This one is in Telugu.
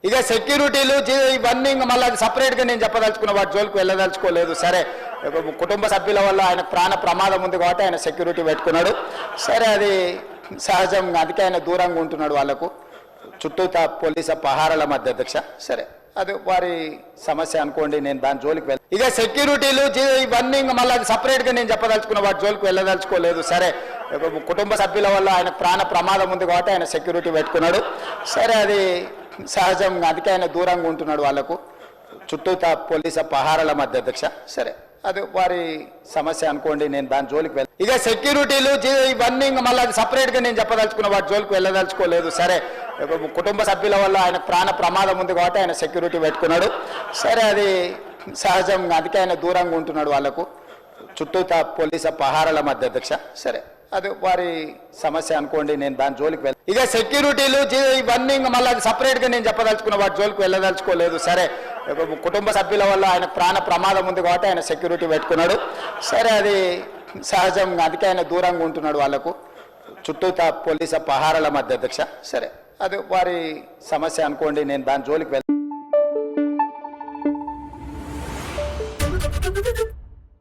ఇక సెక్యూరిటీలు ఇవన్నీ మళ్ళీ అది సపరేట్గా నేను చెప్పదలుచుకున్న వాటి జోలికి వెళ్ళదలుచుకోలేదు. సరే, కుటుంబ సభ్యుల వల్ల ఆయన ప్రాణ ప్రమాదం ఉంది కాబట్టి ఆయన సెక్యూరిటీ పెట్టుకున్నాడు. సరే, అది సహజం, అందుకే ఆయన దూరంగా ఉంటున్నాడు వాళ్ళకు చుట్టూతా పోలీసు పహారాల మధ్య అధ్యక్ష. సరే, అది వారి సమస్య అనుకోండి, నేను దాని జోలికి ఇక సెక్యూరిటీలు ఇవన్నీ మళ్ళీ అది సపరేట్గా నేను చెప్పదలుచుకున్న వాటి జోలికి వెళ్ళదలుచుకోలేదు. సరే, కుటుంబ సభ్యుల వల్ల ఆయన ప్రాణ ప్రమాదం ఉంది కాబట్టి ఆయన సెక్యూరిటీ పెట్టుకున్నాడు. సరే, అది సహజం, అందుకే ఆయన దూరంగా ఉంటున్నాడు వాళ్ళకు చుట్టూతా పోలీసు పహారాల మధ్య అధ్యక్ష. సరే, అది వారి సమస్య అనుకోండి, నేను దాని జోలికి ఇక సెక్యూరిటీలు ఇవన్నీ మళ్ళీ అది సపరేట్గా నేను చెప్పదలుచుకున్న వాటి జోలికి వెళ్ళదలుచుకోలేదు. సరే, కుటుంబ సభ్యుల వల్ల ఆయన ప్రాణ ప్రమాదం ఉంది కాబట్టి ఆయన సెక్యూరిటీ పెట్టుకున్నాడు. సరే, అది సహజం, అందుకే ఆయన దూరంగా ఉంటున్నాడు వాళ్ళకు చుట్టూతా పోలీసు పహారాల మధ్య అధ్యక్ష. సరే, అది వారి సమస్య అనుకోండి, నేను దాని జోలికి ఇక సెక్యూరిటీలు ఇవన్నీ మళ్ళీ అది సపరేట్గా నేను చెప్పదలుచుకున్న వాటి జోలికి వెళ్ళదలుచుకోలేదు. సరే, కుటుంబ సభ్యుల వల్ల ఆయన ప్రాణ ప్రమాదం ఉంది కాబట్టి ఆయన సెక్యూరిటీ పెట్టుకున్నాడు. సరే, అది సహజం, అందుకే ఆయన దూరంగా ఉంటున్నాడు వాళ్ళకు చుట్టూతా పోలీసు పహారాల మధ్య అధ్యక్ష. సరే, అది వారి సమస్య అనుకోండి, నేను దాని జోలికి